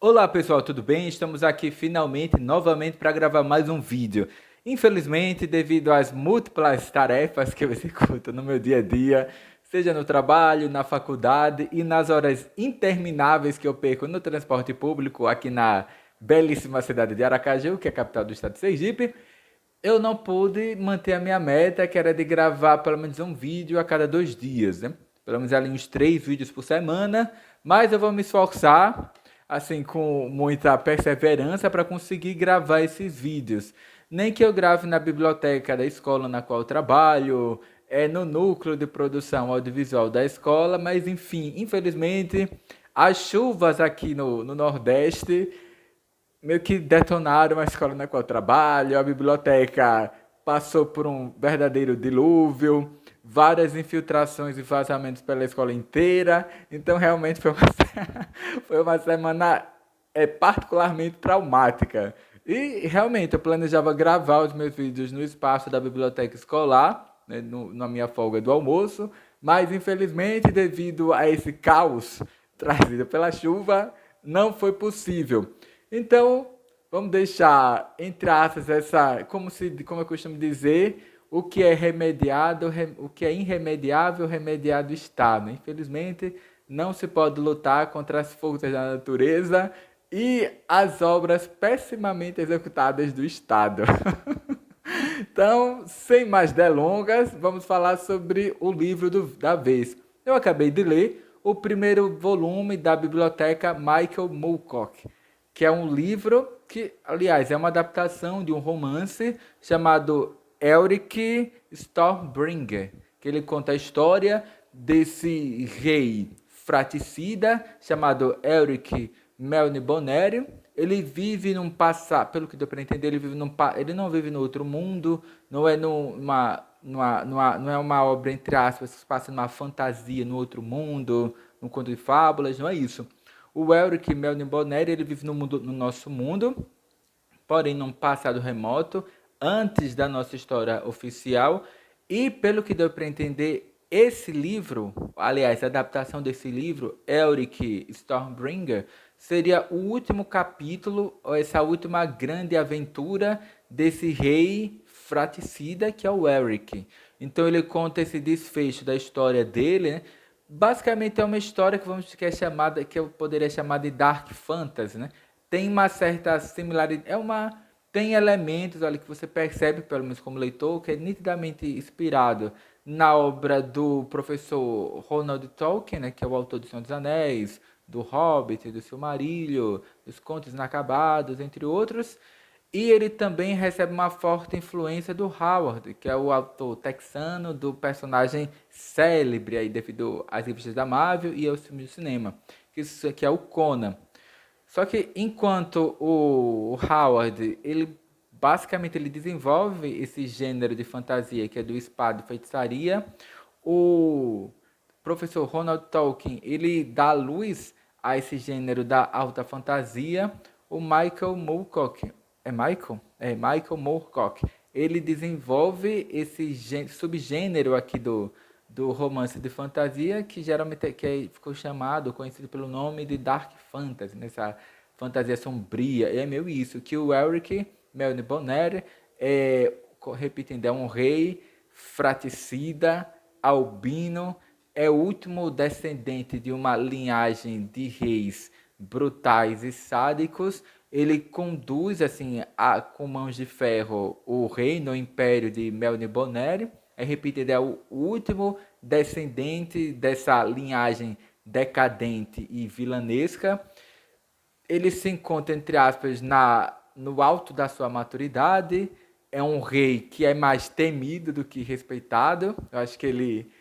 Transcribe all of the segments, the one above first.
Olá pessoal, tudo bem? Estamos aqui finalmente, novamente, para gravar mais um vídeo. Infelizmente, devido às múltiplas tarefas que eu executo no meu dia a dia, seja no trabalho, na faculdade e nas horas intermináveis que eu perco no transporte público aqui na belíssima cidade de Aracaju, que é a capital do estado de Sergipe, eu não pude manter a minha meta, que era de gravar pelo menos um vídeo a cada 2 dias, né? Pelo menos ali uns 3 vídeos por semana, mas eu vou me esforçar, assim, com muita perseverança para conseguir gravar esses vídeos. Nem que eu grave na biblioteca da escola na qual eu trabalho, no núcleo de produção audiovisual da escola, mas enfim, infelizmente, as chuvas aqui no Nordeste meio que detonaram a escola na qual eu trabalho, a biblioteca passou por um verdadeiro dilúvio, várias infiltrações e vazamentos pela escola inteira, então realmente foi foi uma semana particularmente traumática. E realmente eu planejava gravar os meus vídeos no espaço da biblioteca escolar, né, na minha folga do almoço, mas infelizmente devido a esse caos trazido pela chuva, não foi possível. Então, vamos deixar, entre aspas, como eu costumo dizer, o que é remediado, o que é irremediável, remediado está, né? Infelizmente, não se pode lutar contra as forças da natureza e as obras pessimamente executadas do Estado. Então, sem mais delongas, vamos falar sobre o livro da vez. Eu acabei de ler o primeiro volume da biblioteca Michael Moorcock, que é um livro que, aliás, é uma adaptação de um romance chamado Elric Stormbringer, que ele conta a história desse rei fraticida chamado Elric Melnibonério. Ele vive num passado, pelo que deu para entender, ele não vive no outro mundo, não é não é uma obra, entre aspas, que se passa numa fantasia, no outro mundo, num conto de fábulas, não é isso. O Elric Melnibonério, ele vive no nosso mundo, porém num passado remoto, antes da nossa história oficial, e pelo que deu para entender, esse livro, aliás, a adaptação desse livro, Elric Stormbringer, seria o último capítulo, ou essa última grande aventura desse rei fraticida que é o Elric. Então ele conta esse desfecho da história dele, né? Basicamente é uma história que eu poderia chamar de dark fantasy, né? Tem uma certa similaridade, tem elementos ali que você percebe, pelo menos como leitor, que é nitidamente inspirado na obra do professor Ronald Tolkien, né, que é o autor do Senhor dos Anéis, do Hobbit, do Silmarillion, dos Contos Inacabados, entre outros. E ele também recebe uma forte influência do Howard, que é o autor texano do personagem célebre aí devido às revistas da Marvel e aos filmes de cinema, que é o Conan. Só que enquanto o Howard, ele basicamente ele desenvolve esse gênero de fantasia que é do espada e feitiçaria, o professor Ronald Tolkien, ele dá luz a esse gênero da alta fantasia. O Michael Moorcock, é Michael? É Michael Moorcock. Ele desenvolve esse subgênero aqui do romance de fantasia, que geralmente ficou chamado, conhecido pelo nome de Dark Fantasy, nessa fantasia sombria. É meio isso, que o Elric Melnibonér, repetindo, é um rei fraticida, albino, é o último descendente de uma linhagem de reis brutais e sádicos. Ele conduz, assim, com mãos de ferro, o reino, o império de Melnibonér. Repito, ele é o último descendente dessa linhagem decadente e vilanesca. Ele se encontra, entre aspas, no alto da sua maturidade. É um rei que é mais temido do que respeitado. Eu acho que ele,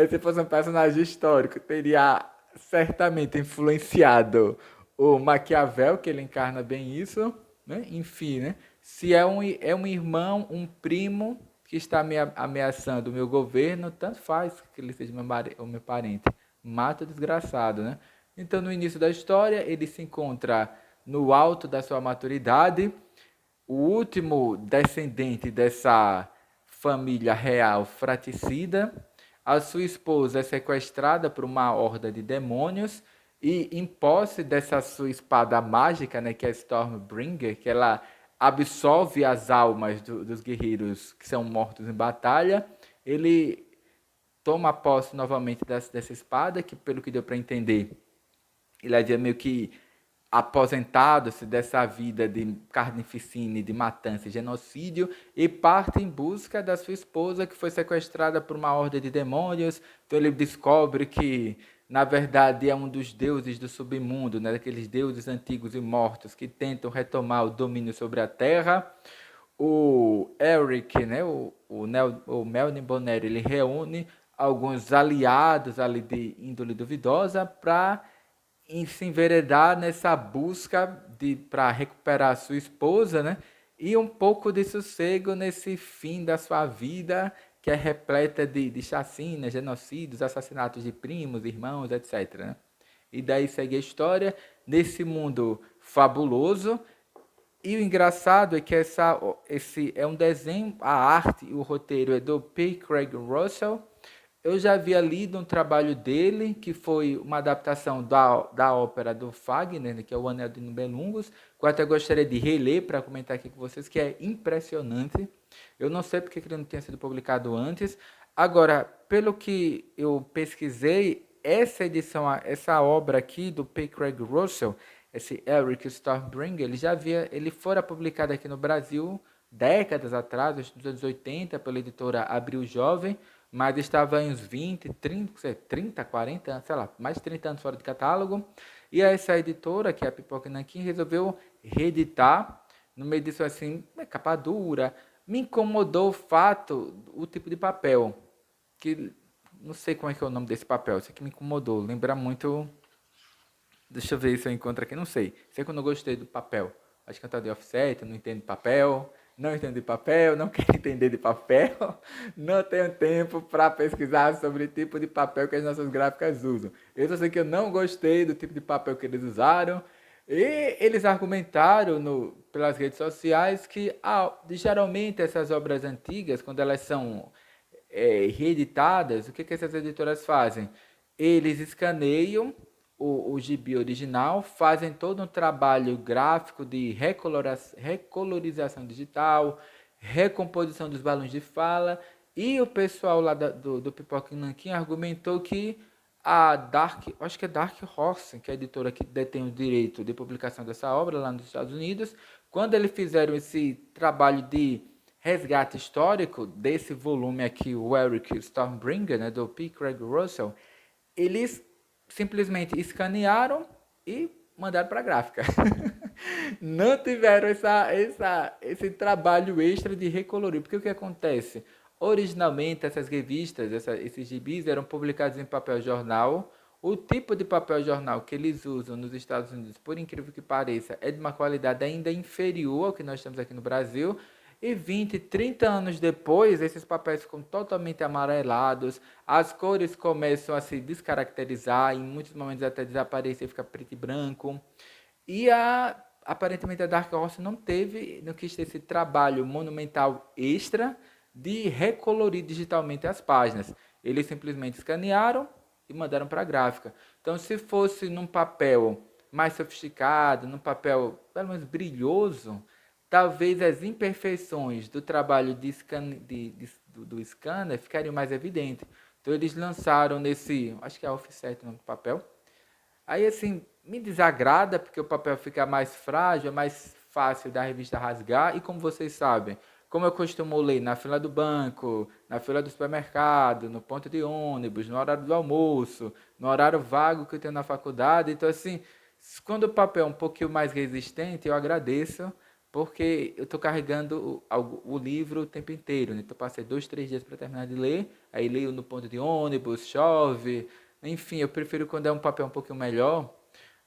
se fosse um personagem histórico, teria certamente influenciado o Maquiavel, que ele encarna bem isso, né? Enfim, né? Se é um irmão, um primo que está ameaçando o meu governo, tanto faz que ele seja o meu parente. Mata o desgraçado, né? Então, no início da história, ele se encontra no alto da sua maturidade, o último descendente dessa família real fraticida. A sua esposa é sequestrada por uma horda de demônios E em posse dessa sua espada mágica, né, que é a Stormbringer, que ela absorve as almas dos guerreiros que são mortos em batalha, ele toma posse novamente dessa espada, que pelo que deu para entender, ele havia meio que aposentado-se dessa vida de carnificina, de matança e genocídio, e parte em busca da sua esposa, que foi sequestrada por uma horda de demônios. Então ele descobre que, na verdade, é um dos deuses do submundo, né? Daqueles deuses antigos e mortos que tentam retomar o domínio sobre a Terra. O Eric, né, o Melvin Bonero, ele reúne alguns aliados ali de índole duvidosa para se enveredar nessa busca para recuperar a sua esposa, né? E um pouco de sossego nesse fim da sua vida, que é repleta de chacinas, genocídios, assassinatos de primos, irmãos, etc. Né? E daí segue a história nesse mundo fabuloso. E o engraçado é que esse é um desenho, a arte e o roteiro é do P. Craig Russell. Eu já havia lido um trabalho dele, que foi uma adaptação da ópera do Fagner, né, que é o Anel de Nibelungos, que eu até gostaria de reler para comentar aqui com vocês, que é impressionante. Eu não sei porque ele não tinha sido publicado antes. Agora, pelo que eu pesquisei, essa edição, essa obra aqui do P. Craig Russell, esse Eric Stormbringer, ele fora publicado aqui no Brasil décadas atrás, nos anos 80, pela editora Abril Jovem, mas estava em uns 20, 30, 40 anos, sei lá, mais de 30 anos fora de catálogo. E essa editora, que é a Pipoca Nanquim, resolveu reeditar numa edição assim, capa dura. Me incomodou o fato, o tipo de papel, que não sei como é que é o nome desse papel, isso aqui me incomodou, lembra muito. Deixa eu ver se eu encontro aqui, não sei. Sei que eu não gostei do papel. Acho que eu tô de offset, eu não entendo de papel, não entendo de papel, não quero entender de papel, não tenho tempo para pesquisar sobre o tipo de papel que as nossas gráficas usam. Eu só sei que eu não gostei do tipo de papel que eles usaram, e eles argumentaram pelas redes sociais que geralmente essas obras antigas, quando elas são reeditadas, o que essas editoras fazem? Eles escaneiam o gibi original, fazem todo um trabalho gráfico de recolorização digital, recomposição dos balões de fala, e o pessoal lá do Pipoca e Nanquim argumentou que acho que é Dark Horse, que é a editora que detém o direito de publicação dessa obra lá nos Estados Unidos, quando eles fizeram esse trabalho de resgate histórico desse volume aqui, o Eric Stormbringer, né, do P. Craig Russell, eles simplesmente escanearam e mandaram para a gráfica. Não tiveram esse trabalho extra de recolorir. Porque o que acontece? Originalmente, essas revistas, esses gibis eram publicados em papel jornal. O tipo de papel jornal que eles usam nos Estados Unidos, por incrível que pareça, é de uma qualidade ainda inferior ao que nós temos aqui no Brasil. E 20, 30 anos depois, esses papéis ficam totalmente amarelados, as cores começam a se descaracterizar, em muitos momentos até desaparecer, fica preto e branco. E aparentemente a Dark Horse não quis ter esse trabalho monumental extra de recolorir digitalmente as páginas. Eles simplesmente escanearam e mandaram para a gráfica. Então, se fosse num papel mais sofisticado, num papel pelo menos brilhoso, talvez as imperfeições do trabalho do scanner ficariam mais evidentes. Então, eles lançaram acho que é offset no papel. Aí, assim, me desagrada, porque o papel fica mais frágil, é mais fácil da revista rasgar. E como vocês sabem, como eu costumo ler na fila do banco, na fila do supermercado, no ponto de ônibus, no horário do almoço, no horário vago que eu tenho na faculdade. Então, assim, quando o papel é um pouquinho mais resistente, eu agradeço, porque eu estou carregando o livro o tempo inteiro. Né? Então, eu passei 2, 3 dias para terminar de ler, aí leio no ponto de ônibus, chove. Enfim, eu prefiro quando é um papel um pouquinho melhor,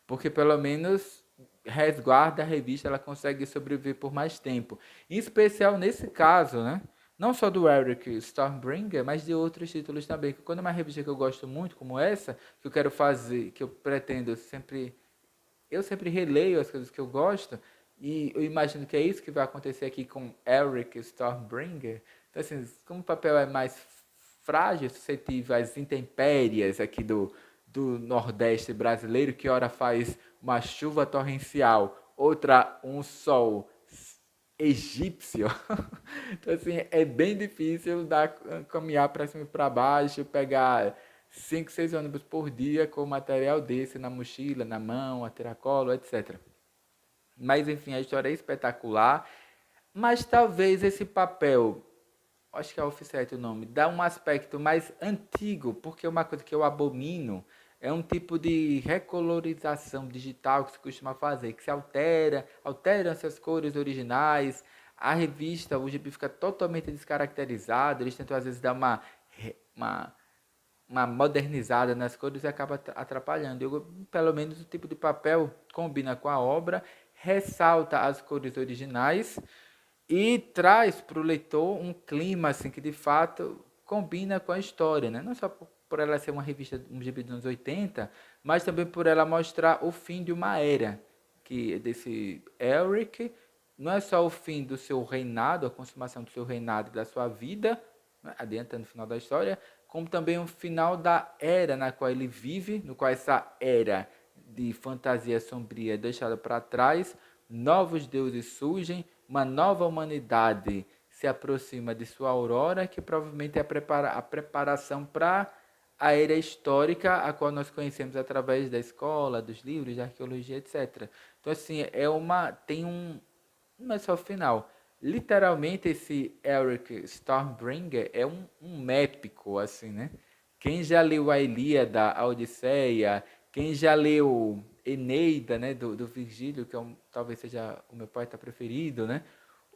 porque pelo menos resguarda a revista, ela consegue sobreviver por mais tempo. Em especial nesse caso, né? Não só do Eric Stormbringer, mas de outros títulos também. Quando é uma revista que eu gosto muito, como essa, que eu quero fazer, que eu pretendo sempre. Eu sempre releio as coisas que eu gosto, e eu imagino que é isso que vai acontecer aqui com Eric Stormbringer. Então, assim, como o papel é mais frágil, suscetível às intempéries aqui do Nordeste brasileiro, que ora faz uma chuva torrencial, outra um sol egípcio. Então, assim, é bem difícil caminhar para cima e para baixo, pegar 5, 6 ônibus por dia com material desse na mochila, na mão, a tiracolo, etc. Mas, enfim, a história é espetacular. Mas talvez esse papel, acho que é Offset o nome, dá um aspecto mais antigo, porque uma coisa que eu abomino é um tipo de recolorização digital que se costuma fazer, que se alteram-se as cores originais, a revista, o gibi fica totalmente descaracterizado, eles tentam às vezes dar uma, uma modernizada nas cores e acaba atrapalhando. Pelo menos o tipo de papel combina com a obra, ressalta as cores originais e traz para o leitor um clima assim que de fato combina com a história, né? Não só por ela ser uma revista, um gibi dos anos 80, mas também por ela mostrar o fim de uma era, que desse Elric, não é só o fim do seu reinado, a consumação do seu reinado e da sua vida, né, adiantando o final da história, como também o final da era na qual ele vive, no qual essa era de fantasia sombria é deixada para trás, novos deuses surgem, uma nova humanidade se aproxima de sua aurora, que provavelmente é a preparação para a era histórica, a qual nós conhecemos através da escola, dos livros, da arqueologia, etc. Então, assim, não é só o final. Literalmente, esse Eric Stormbringer é um épico, assim, né? Quem já leu a Ilíada, a Odisseia, quem já leu Eneida, né, do Virgílio, que talvez seja o meu poeta preferido, né?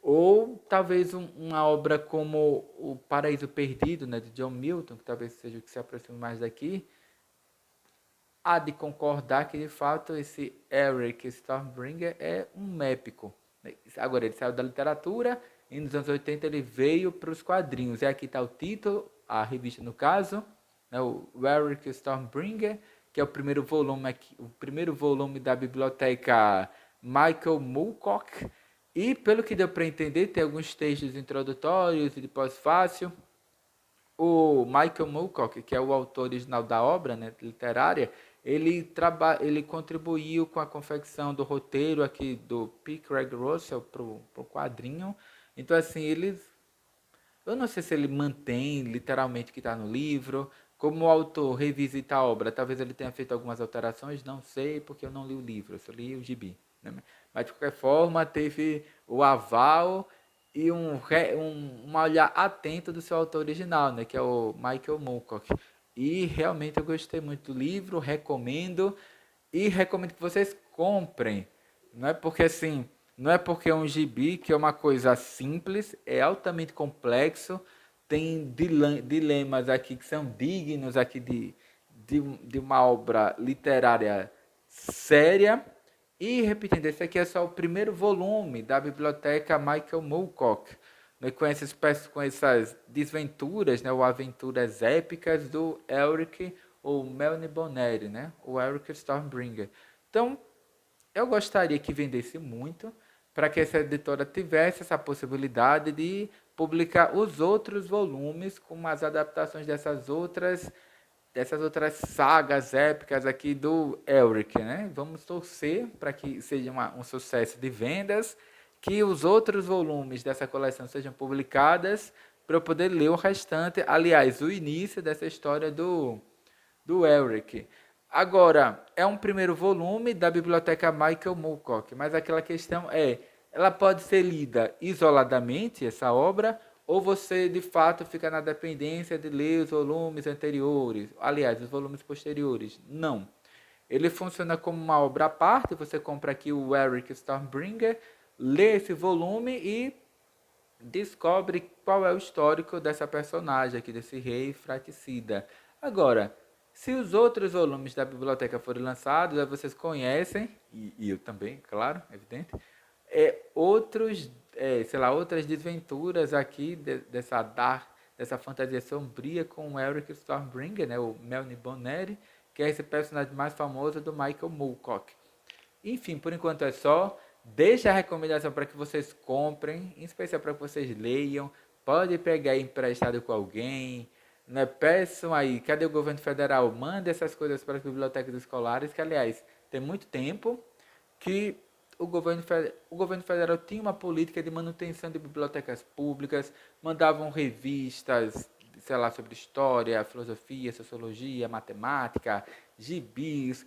Ou talvez uma obra como O Paraíso Perdido, né, de John Milton, que talvez seja o que se aproxima mais daqui, há de concordar que de fato esse Eric Stormbringer é um épico. Agora, ele saiu da literatura e nos anos 80 ele veio para os quadrinhos. E aqui está o título, a revista no caso, né, o Eric Stormbringer, que é o primeiro volume da biblioteca Michael Moorcock. E pelo que deu para entender, tem alguns textos introdutórios e de pós-fácil. O Michael Moorcock, que é o autor original da obra, né, literária, ele contribuiu com a confecção do roteiro aqui do P. Craig Russell para o quadrinho. Então, assim, eu não sei se ele mantém literalmente o que está no livro. Como o autor revisita a obra, talvez ele tenha feito algumas alterações, não sei, porque eu não li o livro, eu só li o gibi. Né? Mas, de qualquer forma, teve o aval e um olhar atento do seu autor original, né, que é o Michael Moorcock. E realmente eu gostei muito do livro, recomendo que vocês comprem. Não é porque assim, não é porque é um gibi que é uma coisa simples, é altamente complexo, tem dilemas aqui que são dignos aqui de uma obra literária séria. E repetindo, esse aqui é só o primeiro volume da biblioteca Michael Moorcock, né, com essas desventuras, né, ou aventuras épicas do Elric ou Melny Boneri, né, o Elric Stormbringer. Então, eu gostaria que vendesse muito, para que essa editora tivesse essa possibilidade de publicar os outros volumes com as adaptações dessas outras sagas épicas aqui do Elric, né? Vamos torcer para que seja um sucesso de vendas, que os outros volumes dessa coleção sejam publicados para eu poder ler o restante, aliás, o início dessa história do Elric. Agora, é um primeiro volume da biblioteca Michael Moorcock, mas aquela questão ela pode ser lida isoladamente, essa obra, ou você de fato fica na dependência de ler os volumes anteriores, aliás, os volumes posteriores. Não. Ele funciona como uma obra à parte, você compra aqui o Eric Stormbringer, lê esse volume e descobre qual é o histórico dessa personagem aqui, desse rei fraticida. Agora, se os outros volumes da biblioteca forem lançados, aí vocês conhecem, e eu também, claro, evidente, outras desventuras aqui dessa fantasia sombria com o Eric Stormbringer, né, o Melny Boneri, que é esse personagem mais famoso do Michael Moorcock. Enfim, por enquanto é só. Deixa a recomendação para que vocês comprem, em especial para que vocês leiam. Pode pegar emprestado com alguém. né? Peçam aí, cadê o governo federal? Mande essas coisas para as bibliotecas escolares, que aliás, tem muito tempo que o governo federal tinha uma política de manutenção de bibliotecas públicas, mandavam revistas, sei lá, sobre história, filosofia, sociologia, matemática, gibis,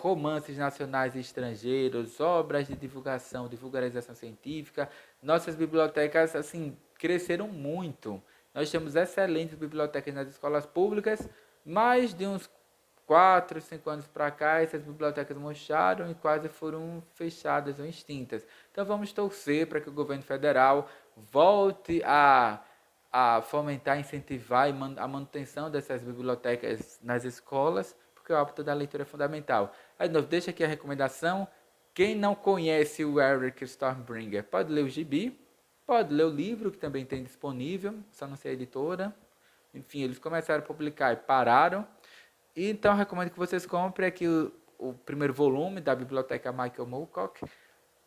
romances nacionais e estrangeiros, obras de divulgação, de vulgarização científica. Nossas bibliotecas, assim, cresceram muito. Nós temos excelentes bibliotecas nas escolas públicas, mais de uns 4, 5 anos para cá, essas bibliotecas murcharam e quase foram fechadas ou extintas. Então vamos torcer para que o governo federal volte a fomentar, incentivar a manutenção dessas bibliotecas nas escolas, porque o hábito da leitura é fundamental. Aí, de novo, deixa aqui a recomendação. Quem não conhece o Eric Stormbringer, pode ler o gibi, pode ler o livro, que também tem disponível, só não sei a editora. Enfim, eles começaram a publicar e pararam. E então recomendo que vocês comprem aqui o primeiro volume da biblioteca Michael Moorcock.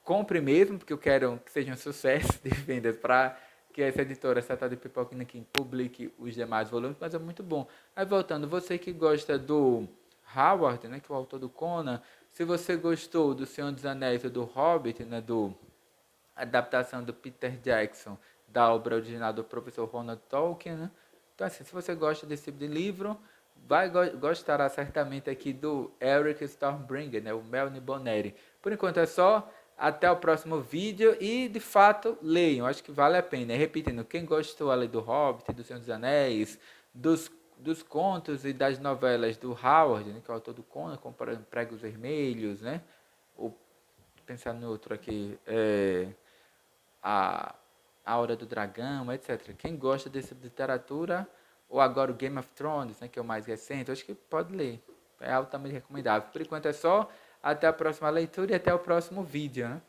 Compre mesmo, porque eu quero que seja um sucesso de vendas para que essa editora Seta de Pipoquinha aqui publique os demais volumes, mas é muito bom. Aí voltando, você que gosta do Howard, né, que é o autor do Conan, se você gostou do Senhor dos Anéis ou do Hobbit, né, do adaptação do Peter Jackson da obra original do professor Ronald Tolkien, né? Então assim, se você gosta desse tipo de livro, gostará certamente aqui do Eric Stormbringer, né, o Melanie Boneri. Por enquanto é só, até o próximo vídeo e de fato leiam, acho que vale a pena. E repetindo, quem gostou ali do Hobbit, do Senhor dos Anéis, dos contos e das novelas do Howard, né, que é o autor do Conan, como por exemplo Pregos Vermelhos, né? Ou pensar no outro aqui, a, a Hora do Dragão, etc. Quem gosta desse tipo de literatura, ou agora o Game of Thrones, né, que é o mais recente, acho que pode ler. É altamente recomendável. Por enquanto é só. Até a próxima leitura e até o próximo vídeo, né?